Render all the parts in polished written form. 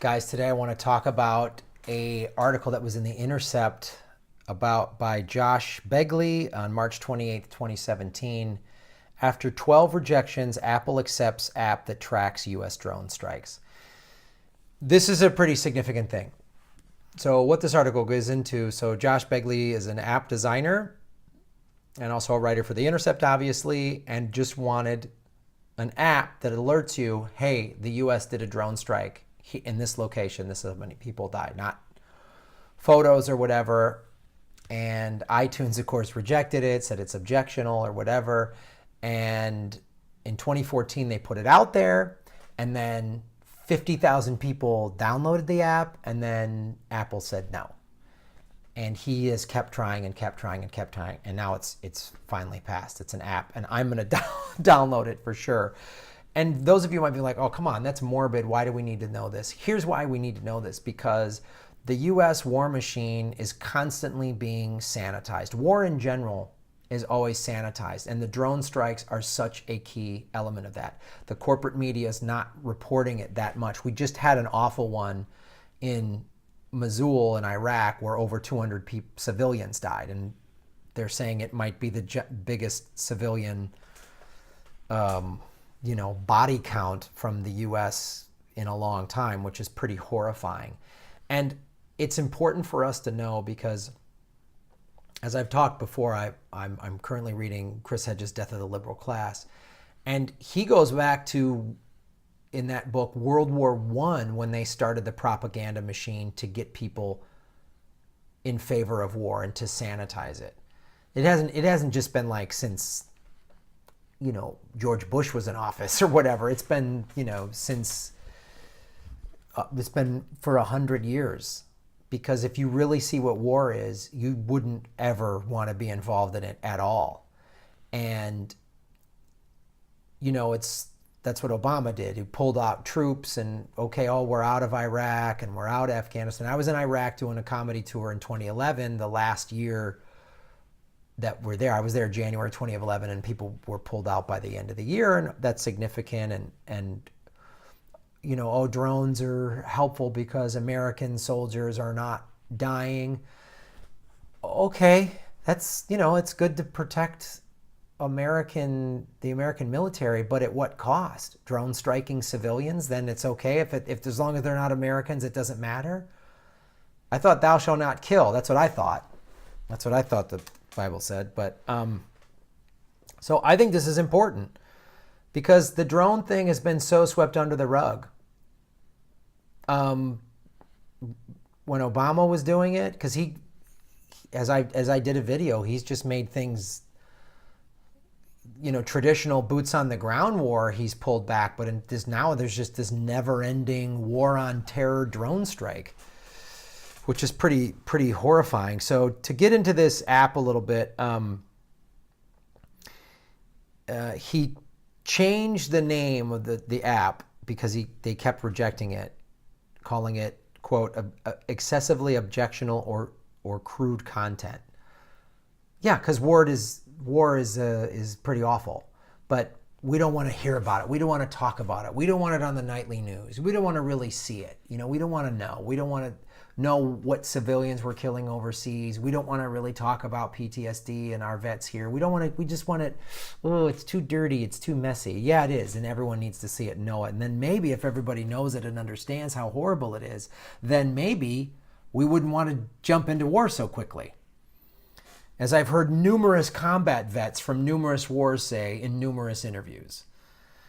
Guys, today I want to talk about a article that was in The Intercept by Josh Begley on March 28th, 2017. After 12 rejections, Apple accepts app that tracks U.S. drone strikes. This is a pretty significant thing. So what this article goes into, so Josh Begley is an app designer and also a writer for The Intercept, obviously, and just wanted an app that alerts you, hey, the U.S. did a drone strike in this location. This is how many people died, not photos or whatever. And iTunes, of course, rejected it, said it's objectionable or whatever. And in 2014, they put it out there, and then 50,000 people downloaded the app, and then Apple said no. And he has kept trying and kept trying and kept trying, and now it's finally passed. It's an app, and I'm going to download it for sure. And those of you might be like, oh, come on, that's morbid. Why do we need to know this? Here's why we need to know this, because the U.S. war machine is constantly being sanitized. War in general is always sanitized, and the drone strikes are such a key element of that. The corporate media is not reporting it that much. We just had an awful one in Mosul in Iraq where over 200 civilians died, and they're saying it might be the biggest civilian body count from the U.S. in a long time, which is pretty horrifying. And it's important for us to know because, as I've talked before, I'm currently reading Chris Hedges' Death of the Liberal Class, and he goes back to, in that book, World War I, when they started the propaganda machine to get people in favor of war and to sanitize it. It hasn't just been like since George Bush was in office or whatever. It's been since it's been for 100 years. Because if you really see what war is, you wouldn't ever want to be involved in it at all. And that's what Obama did. He pulled out troops and we're out of Iraq and we're out of Afghanistan. I was in Iraq doing a comedy tour in 2011, the last year that we're there. I was there January 2011, and people were pulled out by the end of the year, and that's significant. And drones are helpful because American soldiers are not dying. Okay, that's, it's good to protect the American military, but at what cost? Drone striking civilians? Then it's okay if as long as they're not Americans, it doesn't matter. I thought thou shalt not kill. That's what I thought. That's what I thought the Bible said. But so I think this is important because the drone thing has been so swept under the rug. When Obama was doing it, because as I did a video, he's just made things, traditional boots on the ground war, he's pulled back. But there's just this never-ending war on terror drone strike, which is pretty horrifying. So to get into this app a little bit, he changed the name of the app because they kept rejecting it, calling it, quote, excessively objectionable or crude content. Yeah, because war is pretty awful, but we don't want to hear about it. We don't want to talk about it. We don't want it on the nightly news. We don't want to really see it. We don't want to know. We don't want to know what civilians we're killing overseas. We don't want to really talk about PTSD and our vets here. We just want it. Oh, it's too dirty. It's too messy. Yeah, it is. And everyone needs to see it and know it. And then maybe if everybody knows it and understands how horrible it is, then maybe we wouldn't want to jump into war so quickly. As I've heard numerous combat vets from numerous wars say in numerous interviews.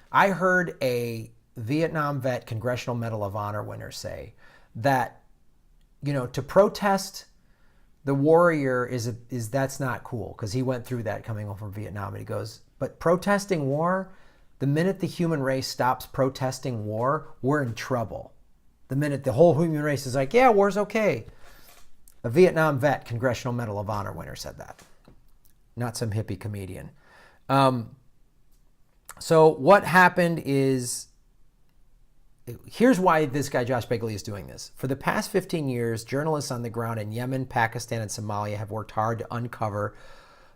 I heard a Vietnam vet Congressional Medal of Honor winner say that, to protest the warrior is that's not cool, because he went through that coming home from Vietnam. And he goes, but protesting war, the minute the human race stops protesting war, we're in trouble. The minute the whole human race is like, yeah, war's okay. A Vietnam vet Congressional Medal of Honor winner said that, not some hippie comedian. So what happened is, here's why this guy, Josh Begley, is doing this. For the past 15 years, journalists on the ground in Yemen, Pakistan, and Somalia have worked hard to uncover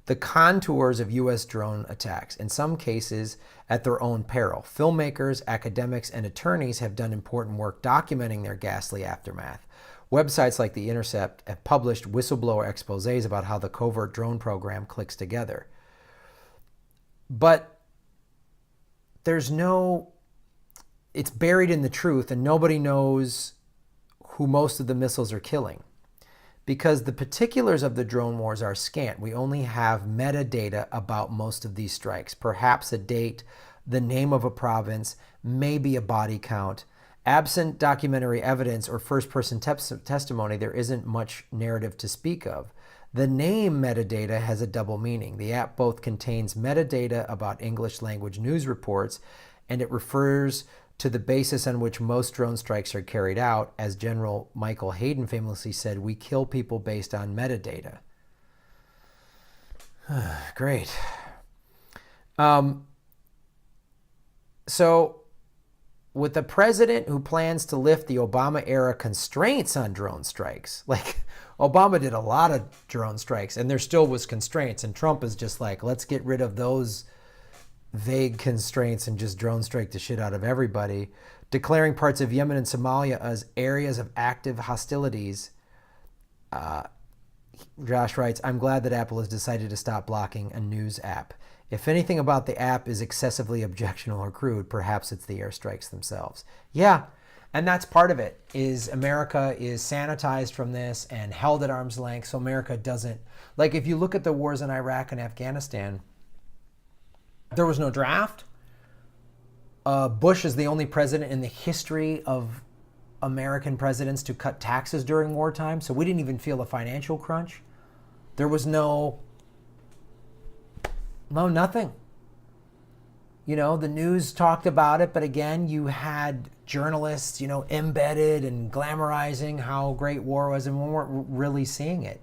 the contours of U.S. drone attacks, in some cases at their own peril. Filmmakers, academics, and attorneys have done important work documenting their ghastly aftermath. Websites like The Intercept have published whistleblower exposés about how the covert drone program clicks together. But it's buried in the truth, and nobody knows who most of the missiles are killing. Because the particulars of the drone wars are scant. We only have metadata about most of these strikes. Perhaps a date, the name of a province, maybe a body count. Absent documentary evidence or first-person testimony, there isn't much narrative to speak of. The name metadata has a double meaning. The app both contains metadata about English language news reports, and it refers to the basis on which most drone strikes are carried out. As General Michael Hayden famously said, we kill people based on metadata. Great. So with the president who plans to lift the Obama-era constraints on drone strikes, like Obama did a lot of drone strikes and there still was constraints, and Trump is just like, let's get rid of those vague constraints and just drone strike the shit out of everybody, declaring parts of Yemen and Somalia as areas of active hostilities. Josh writes, I'm glad that Apple has decided to stop blocking a news app. If anything about the app is excessively objectionable or crude, perhaps it's the airstrikes themselves. Yeah, and that's part of it, is America is sanitized from this and held at arm's length, so America doesn't... Like, if you look at the wars in Iraq and Afghanistan, there was no draft. Bush is the only president in the history of American presidents to cut taxes during wartime, so we didn't even feel a financial crunch. There was nothing. You know, the news talked about it, but again, you had journalists, embedded and glamorizing how great war was, and we weren't really seeing it.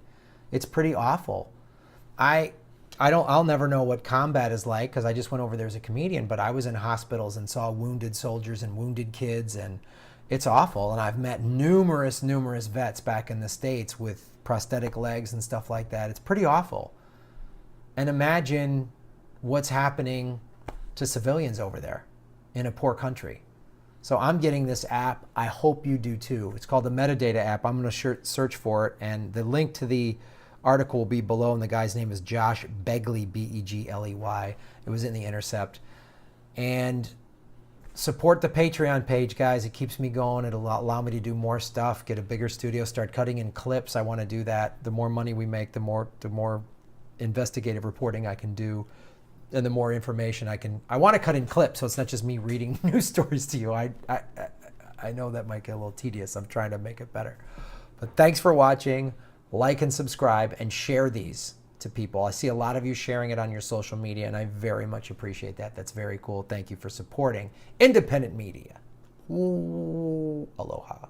It's pretty awful. I'll never know what combat is like because I just went over there as a comedian, but I was in hospitals and saw wounded soldiers and wounded kids, and it's awful. And I've met numerous vets back in the States with prosthetic legs and stuff like that. It's pretty awful. And imagine what's happening to civilians over there in a poor country. So I'm getting this app. I hope you do too. It's called the Metadata app. I'm going to search for it, and the link to the article will be below, and the guy's name is Josh Begley, Begley. It was in The Intercept. And support the Patreon page, guys. It keeps me going. It'll allow me to do more stuff, get a bigger studio, start cutting in clips. I want to do that. The more money we make, the more investigative reporting I can do, and the more information I want to cut in clips, so it's not just me reading news stories to you. I know that might get a little tedious. I'm trying to make it better. But thanks for watching. Like and subscribe and share these to people. I see a lot of you sharing it on your social media, and I very much appreciate that. That's very cool. Thank you for supporting independent media. Ooh, aloha.